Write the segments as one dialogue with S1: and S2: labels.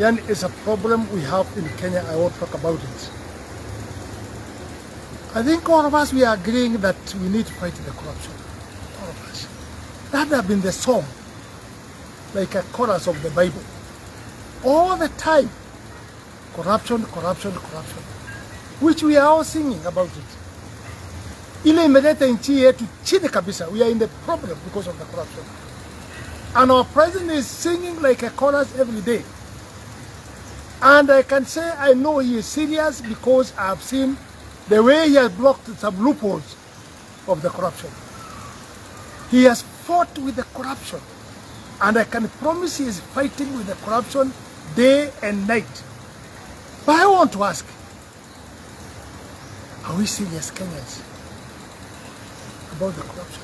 S1: Yani, it's a problem we have in Kenya. I won't talk about it. I think all of us, we are agreeing that we need to fight the corruption. All of us. That has been the song, like a chorus of the Bible. All the time. Corruption, corruption, corruption. Which we are all singing about it. Ile imeleta nchi yetu chini kabisa. We are in the problem because of the corruption. And our president is singing like a chorus every day. And I can say I know he is serious because I have seen the way he has blocked some loopholes of the corruption. He has fought with the corruption. And I can promise he is fighting with the corruption day and night. But I want to ask, are we serious Kenyans about the corruption?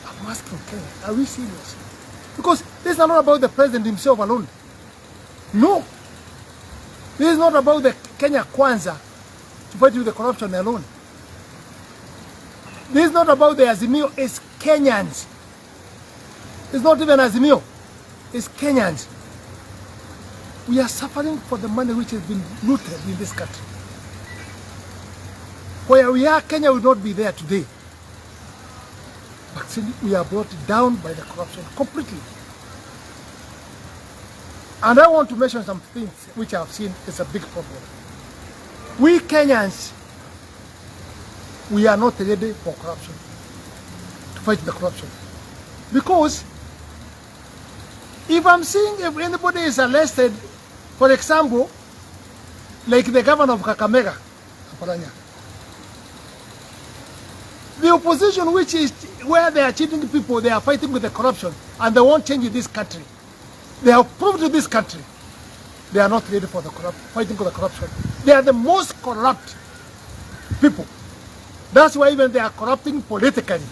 S1: I'm asking Kenya, are we serious? Because this is not about the president himself alone. No. This is not about the Kenya Kwanza to fight with the corruption alone. This is not about the Azimio, it's Kenyans. It's not even Azimio, it's Kenyans. We are suffering for the money which has been looted in this country. Where we are, Kenya will not be there today. But we are brought down by the corruption completely. And I want to mention some things which I have seen is a big problem. We Kenyans, we are not ready for corruption, to fight the corruption. Because if I'm seeing if anybody is arrested, for example, like the governor of Kakamega, Oparanya, the opposition, which is where they are cheating people, they are fighting with the corruption, and they won't change this country. They have proved to this country they are not ready for the fighting for the corruption. They are the most corrupt people. That's why even they are corrupting politically.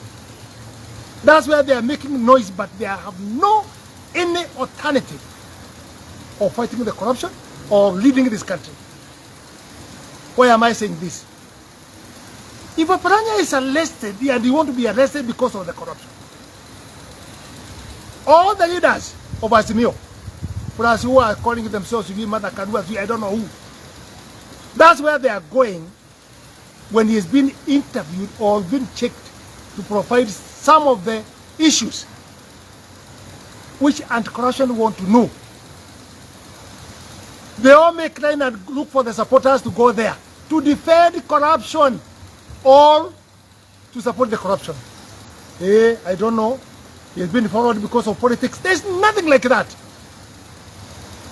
S1: That's why they are making noise, but they have no any alternative of fighting the corruption or leading this country. Why am I saying this? If Oparanya is arrested and you want to be arrested because of the corruption, all the leaders of Azimio, plus who are calling themselves to be Mother Kanua, I don't know who, that's where they are going when he has been interviewed or been checked to provide some of the issues which anti-corruption want to know. They all make line and look for the supporters to go there to defend corruption or to support the corruption. Hey, I don't know. He has been followed because of politics. There's nothing like that.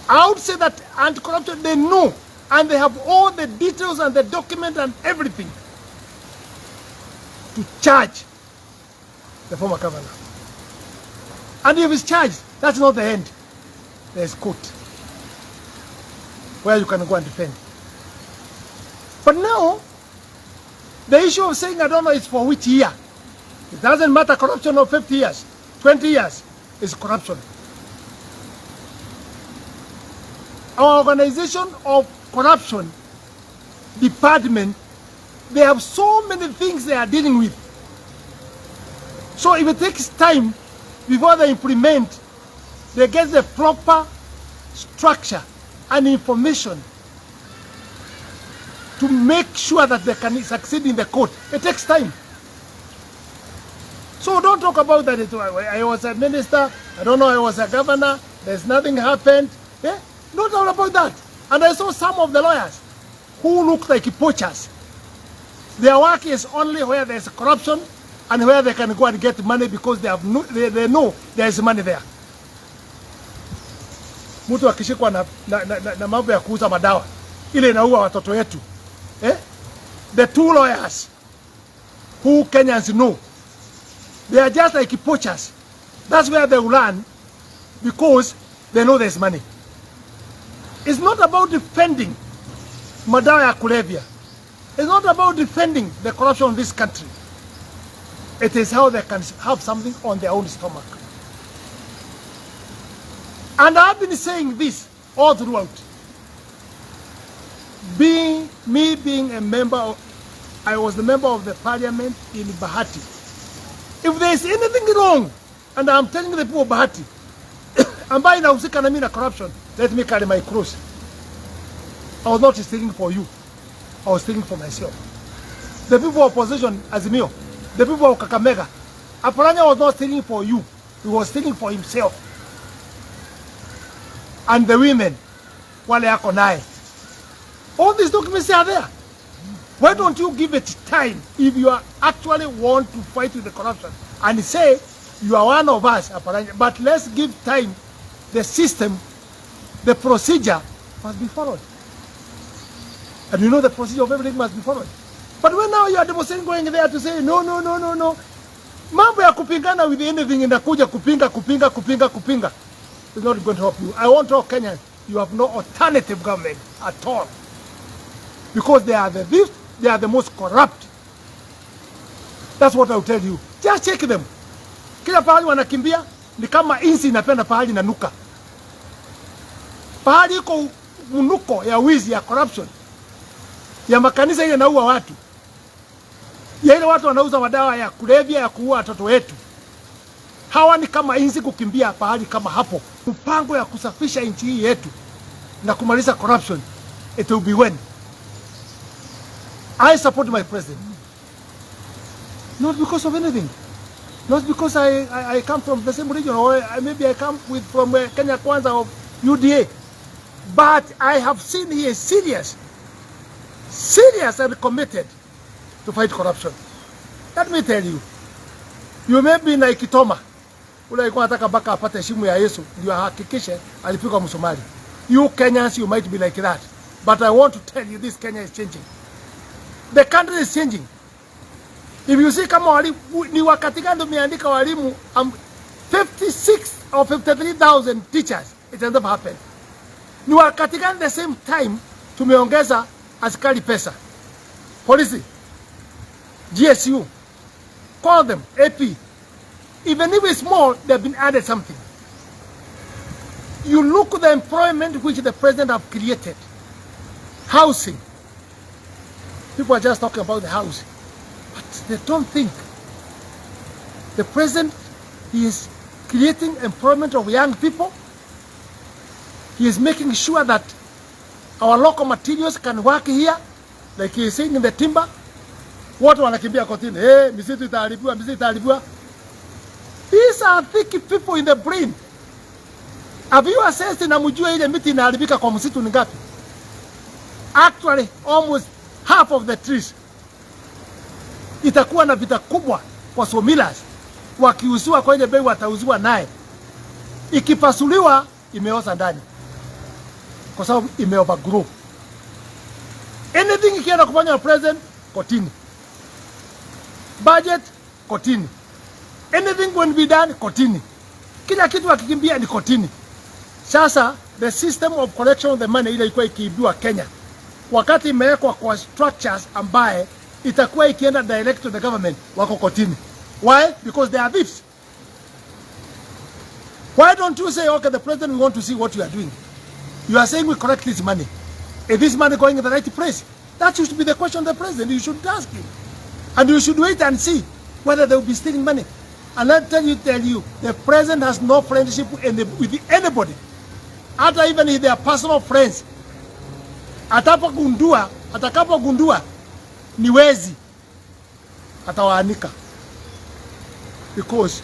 S1: I would say that anti-corruption, they know, and they have all the details and the document and everything to charge the former governor. And if he's charged, that's not the end. There's court where you can go and defend. But now, the issue of saying, I don't know, it's for which year. It doesn't matter, corruption of 50 years, 20 years is corruption. Our organization of corruption department, they have so many things they are dealing with. So if it takes time before they implement, they get the proper structure and information to make sure that they can succeed in the court. It takes time. So don't talk about that. I was a minister, I don't know, I was a governor, there's nothing happened. Yeah? Not all about that. And I saw some of the lawyers who look like poachers. Their work is only where there's corruption and where they can go and get money because they have they know there is money there. Mtu akishikwa na mambo ya kuuza madawa ile inaua watoto wetu. The two lawyers who Kenyans know, they are just like poachers. That's where they will run because they know there's money. It's not about defending madawa ya kulevya. It's not about defending the corruption of this country. It is how they can have something on their own stomach. And I've been saying this all throughout. Me being a member of, I was the member of the parliament in Bahati. If there is anything wrong, and I'm telling the people of Bahati, ambayo inahusika na mimi na corruption, let me carry my cross. I was not stealing for you. I was stealing for myself. The people of opposition, Azimio, the people of Kakamega, Oparanya was not stealing for you. He was stealing for himself. And the women, wale yako nae. All these documents are there. Why don't you give it time if you are actually want to fight with the corruption and say you are one of us, Oparanya, but let's give time. The system, the procedure must be followed. And you know the procedure of everything must be followed. But when now you are demonstrating going there to say no. Mambo ya kupingana with anything inakuja kupinga. It's not going to help you. I want to tell Kenyans, you have no alternative government at all. Because they are the thieves, they are the most corrupt. That's what I'll tell you. Just check them. Kila pahali wanakimbia ni kama insi inapenda pahali na nuka. Pahali iko unuko ya wizi, ya corruption, ya makanisa ile naua watu, ya ile watu wanauza madawa ya kulevya ya kuua watoto wetu. Hawa ni kama inzi kukimbia pahali kama hapo. Mpango ya kusafisha nchi hii yetu na kumaliza corruption, it will be when I support my president. Not because of anything. Not because I come from the same region, or maybe I come from Kenya Kwanza of UDA. But I have seen he is serious and committed to fight corruption. Let me tell you, you may be like Kitoma, ule alikuwa anataka mpaka apate shimu ya Yesu ndio ahakikishe alipigwa Msomali. You Kenyans, you might be like that, but I want to tell you this Kenya is changing. The country is changing. If you see kama walimu ni wakati gani tumeandika walimu 56 or 53,000 teachers, it has never happened. Ni wakati gani the same time tumeongeza askari pesa, polisi, GSU, call them AP, even if it's small, they've been added something. You look at the employment which the president have created. Housing. People are just talking about the housing, but they don't think. The president, he is creating employment of young people. He is making sure that our local materials can work here, like he is saying in the timber. Watu wanakimbia kotini, misitu itaharibiwa. These are thick people in the brain. Have you assessed na mjua ile miti inaharibika kwa msitu ni ngapi? Actually, almost half of the trees. Itakuwa na vita kubwa kwa sawmills. Wakiuziwa kwa ile bei watauziwa naye. Ikipasuliwa imeoza ndani, kwa sababu imeovergrow. Anything ikienda kufanya na president, kotini. Budget, kotini. Anything going to be done, kotini. Kila kitu wakikimbia ni kotini. Sasa the system of collection of the money ile ilikuwa ikiibiwa Kenya, wakati imewekwa kwa structures ambaye itakuwa ikienda direct to the government, wako kotini. Why? Because they are thieves. Why don't you say, okay, the president, we want to see what you are doing. You are saying we collect this money. Is this money going in the right place? That should be the question of the president. You should ask him. And you should wait and see whether they will be stealing money. And let me tell you, the president has no friendship with anybody. Hata even if they are personal friends. Atakapogundua ni wezi, atawaanika. Because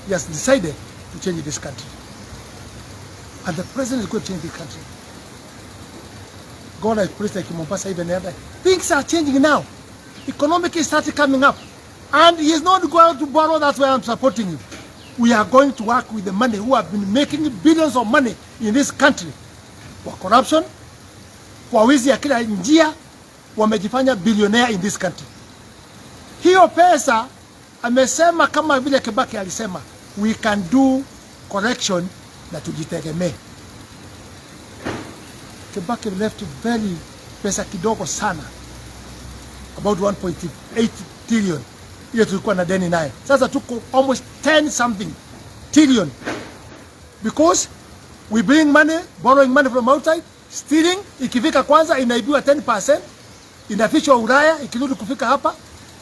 S1: he has decided to change this country. And the president is going to change the country. God has placed like Mombasa, even the other. Things are changing now. Economic is starting coming up. And he is not going to borrow, that's why I'm supporting him. We are going to work with the money who have been making billions of money in this country. For corruption, kwa wizi ya kila njia, wamejifanya billionaire in this country. Hiyo pesa, amesema kama vile Kibaki alisema, we can do correction na tujitegemee. Kibaki left very pesa kidogo sana, about 1.8 trillion. Ile tulikuwa na deni naye. Sasa tuko almost 10 something trillion. Because we bring money, borrowing money from outside, stealing, ikifika kwanza inaibiwa 10%, inafichwa Ulaya, ikirudi kufika hapa,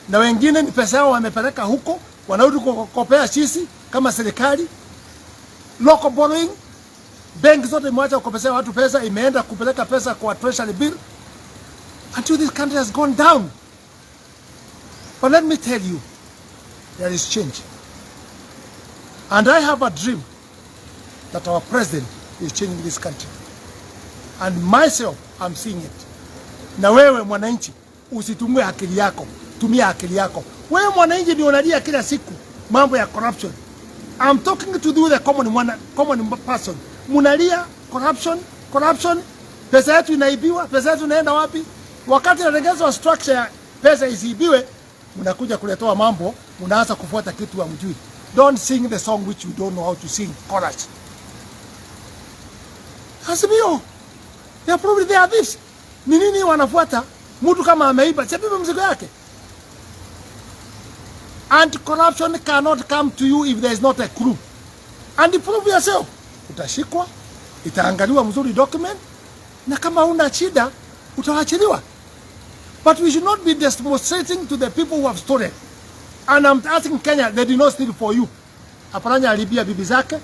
S1: na wengine ni pesa yao wamepeleka huko, wanarudi kukopea sisi kama serikali. Local borrowing, Benki zote imeacha kukopesha watu pesa, imeenda kupeleka pesa kwa treasury bill until this country has gone down. But let me tell you, there is change. And I have a dream that our president is changing this country. And myself, I'm seeing it. Na wewe mwananchi, usitumie akili yako, tumia akili yako. Wewe mwananchi ndio unalia kila siku mambo ya corruption. I'm talking to do the common person. Munalia corruption, pesa yetu inaibiwa, pesa yetu inaenda wapi? Wakati inatengenezwa structure ya pesa isiibiwe, mnakuja kuletoa mambo, mnaanza kufuata kitu hamjui. Don't sing the song which you don't know how to sing. Chorus. Azimio. They are probably they are this. Ni nini wanafuata? Mtu kama ameiba, sibibe mzigo yake. Anti-corruption cannot come to you if there is not a clue. And prove yourself. Utashikwa, itaangaliwa mzuri document, na kama una shida, utaachiliwa. But we should not be demonstrating to the people who have stolen. And I'm asking Kenya, they did not steal for you. Oparanya alibia bibi zake,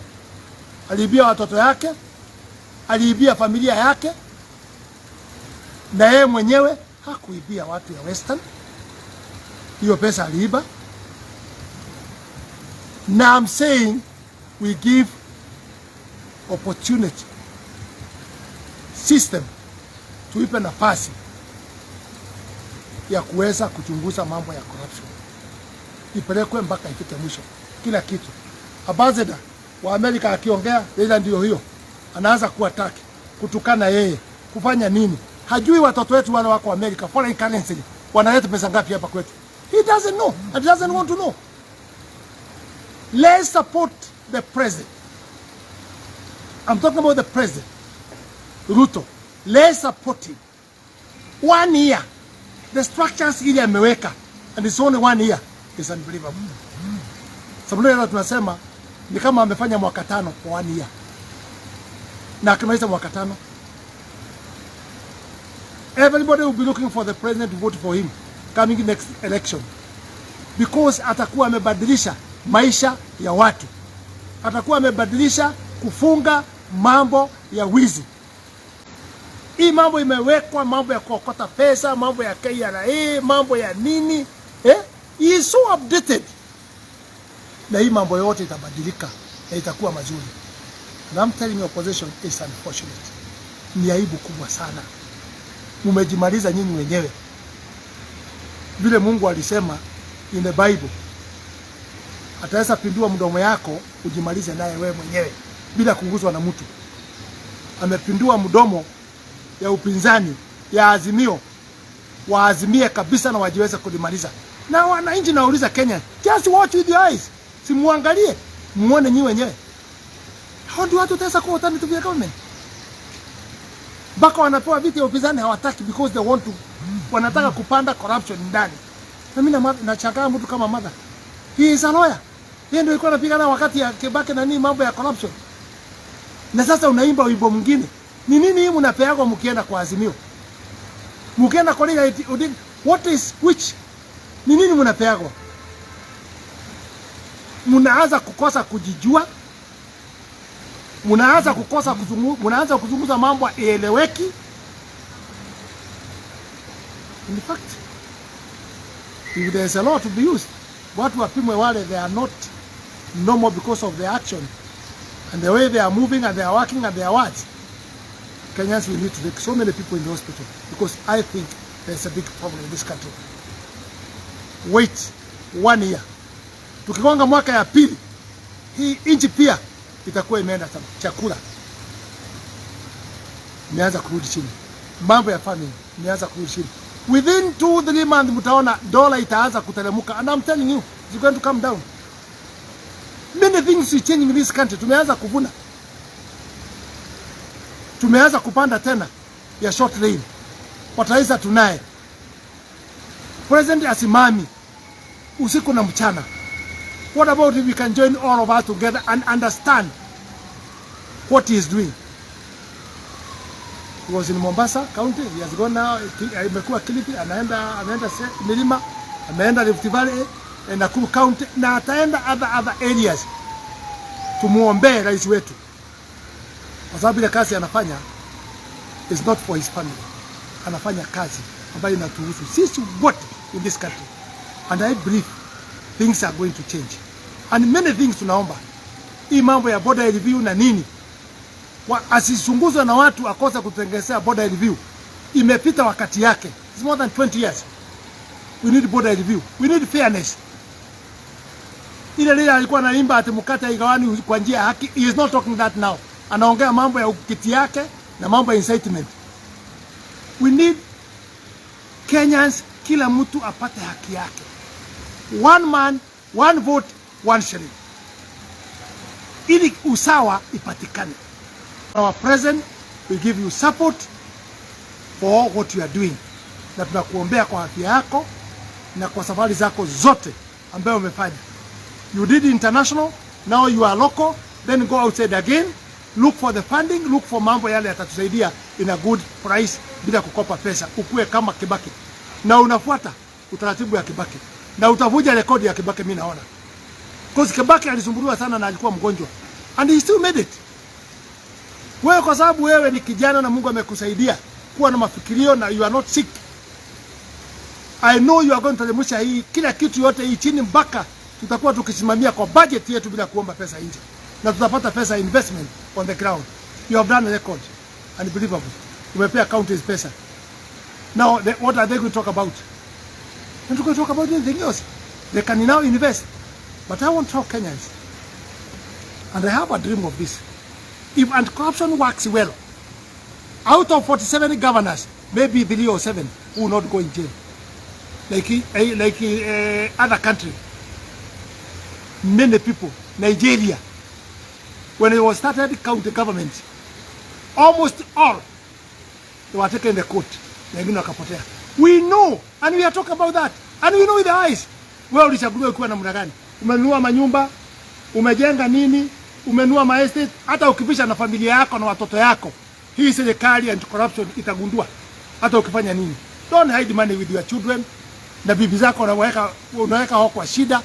S1: alibia watoto yake, alibia familia yake, na yeye mwenyewe hakuibia watu ya Western. Hiyo pesa aliiba. Now I'm saying we give opportunity system tuipe nafasi ya kuweza kuchunguza mambo ya corruption. Ipelekwe mpaka ifike mwisho kila kitu. Ambassador wa Amerika akiongea, Raila ndio hiyo. Anaanza kuataki, kutukana yeye, kufanya nini? Hajui watoto wetu wale wako Amerika, foreign currency, wanaleta pesa ngapi hapa kwetu. He doesn't know, and doesn't want to know. Let's support the president. I'm talking about the president, Ruto. Let's support him. 1 year. The structures ili ameweka, and it's only 1 year. It's unbelievable. Sababu tunasema ni kama amefanya mwaka 5 for 1 year. Na akimaliza mwaka 5, everybody will be looking for the president to vote for him coming next election. Because atakuwa amebadilisha maisha ya watu. Atakuwa amebadilisha kufunga mambo ya wizi. Hii mambo imewekwa, mambo ya kuokota pesa, mambo ya KRA, mambo ya nini. He is so updated. Na hii mambo yote itabadilika na itakuwa mazuri. And I'm telling you, opposition is unfortunate. Ni aibu kubwa sana. Mumejimaliza nyinyi wenyewe. Vile Mungu alisema in the Bible, ataweza pindua mdomo yako ujimalize naye wewe mwenyewe bila kunguzwa na mtu. Amepindua mdomo ya upinzani ya Azimio, waazimie kabisa na wajiweze kulimaliza. Na wananchi nauliza Kenya, just watch with your eyes. Simuangalie, muone nyinyi wenyewe. How do watu tesa kwa alternative ya government? Baka wanapewa viti ya upinzani hawataki because they want to, wanataka kupanda corruption ndani. Na mimi nachangaa mtu kama mother. He is a lawyer. Yeye ndio alikuwa anapigana wakati ya Kibaki na nini mambo ya corruption. Na sasa unaimba wimbo mwingine. Ni nini hii mnapeagwa mkienda kwa Azimio? Mkienda kwa Raila, what is which? Ni nini mnapeagwa? Mnaanza kukosa kujijua. Mnaanza kukosa kuzungumza, mnaanza kuzungumza mambo yaeleweki. In fact, if there is a law to be used, watu wapimwe wale they are not normal because of their action and the way they are moving and they are working and their words. Kenyans will need to take so many people in the hospital because I think there's a big problem in this country. Wait 1 year. Tukigonga mwaka ya pili, hii inchi pia itakuwa imeenda sana. Chakula imeanza kurudi chini. Mambo ya family imeanza kurudi chini. Within 2-3 months mtaona dola itaanza kuteremka. And I'm telling you, it's going to come down. Many things are changing in this country. Tumeanza kuvuna. Tumeanza kupanda tena ya short rain. Wataiza tunaye. President asimami usiku na mchana. What about if we can join all of us together and understand what he is doing? He was in Mombasa County, he has gone now, amekuwa Kilifi, anaenda milima, ameenda Rift Valley, Nakuru County, na ataenda other areas. Tumuombe rais wetu. kwa sababu ile kazi anafanya is not for his family. Anafanya kazi ambayo inatuhusu sisi wote in this country, and I believe things are going to change, and many things tunaomba hii mambo ya border review na nini asizunguzwe na watu akosa kutengenezea border review. Imepita wakati yake. It's more than 20 years. We need border review. We need fairness. Ile lile alikuwa anaimba ati mkate igawani kwa njia ya haki. He is not talking that now. Anaongea mambo ya ukiti yake na mambo ya incitement. We need Kenyans, kila mtu apate haki yake. One man, one vote, one shilling. Ili usawa ipatikane. Our president will give you support for what you are doing. Na tunakuombea kwa afya yako na kwa safari zako zote ambayo umefanya. You did international, now you are local, then go outside again, look for the funding, look for mambo yale yatatusaidia in a good price bila kukopa pesa. Ukue kama Kibaki. Na unafuata utaratibu ya Kibaki. Na utavuja rekodi ya Kibaki, mimi naona. Because Kibaki alisumbuliwa sana na alikuwa mgonjwa. And he still made it. Wewe kwa sababu wewe ni kijana na Mungu amekusaidia kuwa na mafikirio na you are not sick. I know you are going to remusha hii kila kitu yote hii chini mpaka tutakuwa tukisimamia kwa budget yetu bila kuomba pesa nje. Na tutapata pesa investment on the ground. You have done a record. Unbelievable. Umepea counties pesa. Now, what are they going to talk about? They're not going to talk about anything else. They can now invest. But I want to talk Kenyans. And I have a dream of this. If anti-corruption works well, out of 47 governors, maybe 3 or 7 will not go in jail. Like other country. Many people, Nigeria, when it was started county government, almost all they were taken in the court. We know, and we are talking about that, and we know with the eyes. Wewe ulichaguliwa ukiwa namna gani? Umenunua manyumba, umejenga nini, umenunua maestate, hata ukipisha na familia yako na watoto yako. Hii serikali anti-corruption itagundua hata ukifanya nini. Don't hide money with your children. Na bibi zako unaweka hao kwa shida.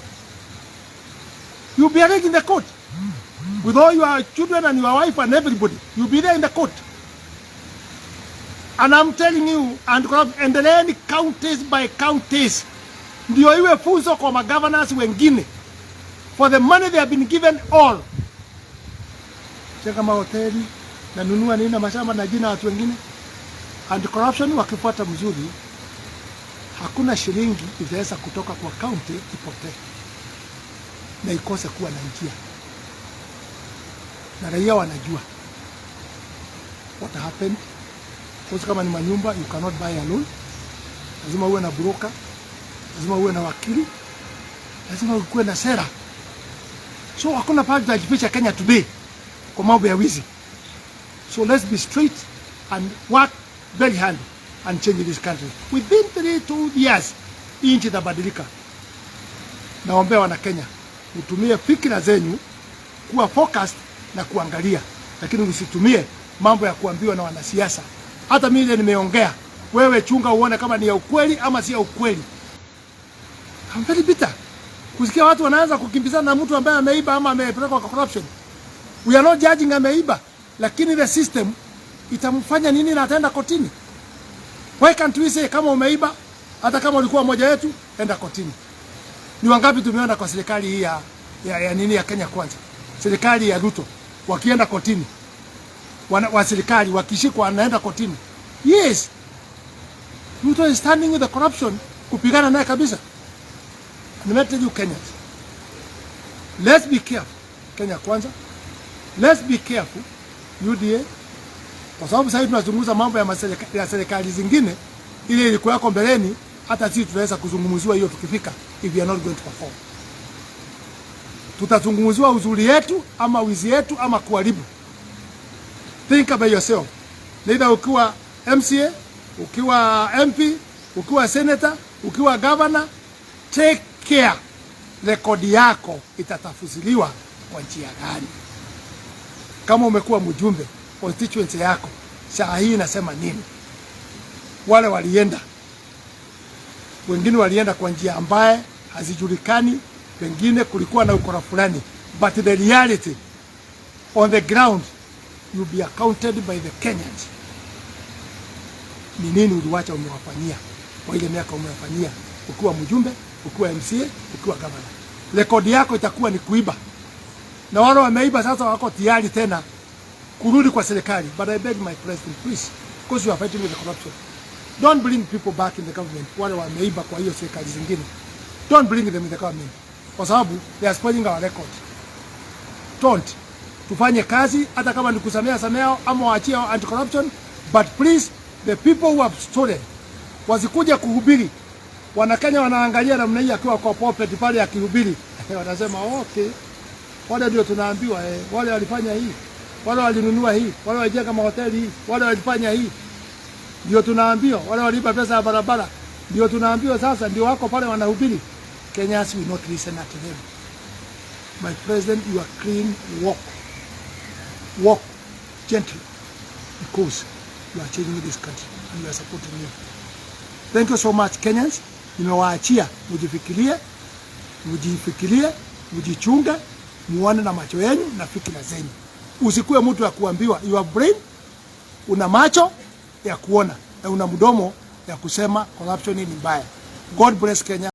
S1: You'll be arraigned in the court. With all your children and your wife and everybody. You'll be there in the court. And I'm telling you, endeleeni counties by counties. Ndio iwe funzo kwa magovernors wengine. For the money they have been given all. Cheka mahoteli, na nunua nini na mashamba na jina watu wengine. Anti-corruption wakifuata mzuri, hakuna shilingi itaweza kutoka kwa county ipotee na ikose kuwa na njia. Na raia wanajua what happened. Kwa kama ni manyumba, you cannot buy alone. Lazima uwe na broker, lazima uwe na wakili, lazima uwe na sera. So hakuna pale tunajificha Kenya today kwa mambo ya wizi. So let's be straight and work very hard and change this country. Within 2 years, nchi itabadilika. Naombea wana Kenya, utumie fikira zenyu kuwa focused na kuangalia, lakini usitumie mambo ya kuambiwa na wanasiasa. Hata mimi nimeongea, wewe chunga uone kama ni ya ukweli ama si ya ukweli. I'm very bitter. Kusikia watu wanaanza kukimbizana na mtu ambaye ameiba ama amepelekwa kwa corruption. We are not judging ameiba, lakini the system itamfanya nini na ataenda kotini. Why can't we say kama umeiba, hata kama ulikuwa mmoja wetu, enda kotini. Ni wangapi tumeona kwa serikali hii ya nini ya Kenya Kwanza? Serikali ya Ruto wakienda kotini. Wa serikali wakishikwa anaenda kotini. Yes. Ruto is standing with the corruption kupigana naye kabisa. And let you Kenyans. Let's be careful. Kenya Kwanza. Let's be careful. UDA. Kwa sababu sasa tunazungumza mambo ya serikali zingine, ile ilikuwa yako mbeleni, hata sisi tunaweza kuzungumziwa hiyo tukifika if we are not going to perform. Tutazungumziwa uzuri yetu ama wizi yetu ama kuharibu. Think about yourself. Neither ukiwa MCA, ukiwa MP, ukiwa senator, ukiwa governor, take care. Rekodi yako itatafusiliwa kwa njia gani? Kama umekuwa mjumbe, constituency yako saa hii inasema nini? Wale walienda, wengine walienda kwa njia ambaye hazijulikani, wengine kulikuwa na ukora fulani, but the reality on the ground you'll be accounted by the Kenyans. Ni nini uliwacha umewafanyia kwa ile miaka umewafanyia, ukiwa mjumbe, ukiwa MCA, ukiwa governor. Rekodi yako itakuwa ni kuiba. Na wale wameiba sasa wako tayari tena kurudi kwa serikali. But I beg my president, please, because you are fighting with the corruption, don't bring people back in the government. Wale wameiba kwa hiyo serikali zingine, don't bring them in the government, kwa sababu they are spoiling our record. Don't. Tufanye kazi hata kama ni kusamea ama waachie anti-corruption, but please, the people who have stolen wasikuja kuhubiri. Wanakenya wanaangalia namna hii akiwa kwa pulpit pale akihubiri. Wanasema okay, wale ndio tunaambiwa wale walifanya hii, wale walinunua hii, wale walijenga mahoteli hii, wale walifanya hii. Ndio tunaambiwa, wale walipa pesa ya barabara. Ndio tunaambiwa sasa ndio wako pale wanahubiri. Kenyans will not listen to them. My president, you are clean, walk gently, because you are changing this country and you are supporting me. Thank you so much, Kenyans. Nimewaachia mujifikirie, mujichunge, muone na macho yenu na fikira zenu. Usikue mtu ya kuambiwa. Your brain una macho ya kuona na una mdomo ya kusema corruption ni mbaya. God bless Kenya.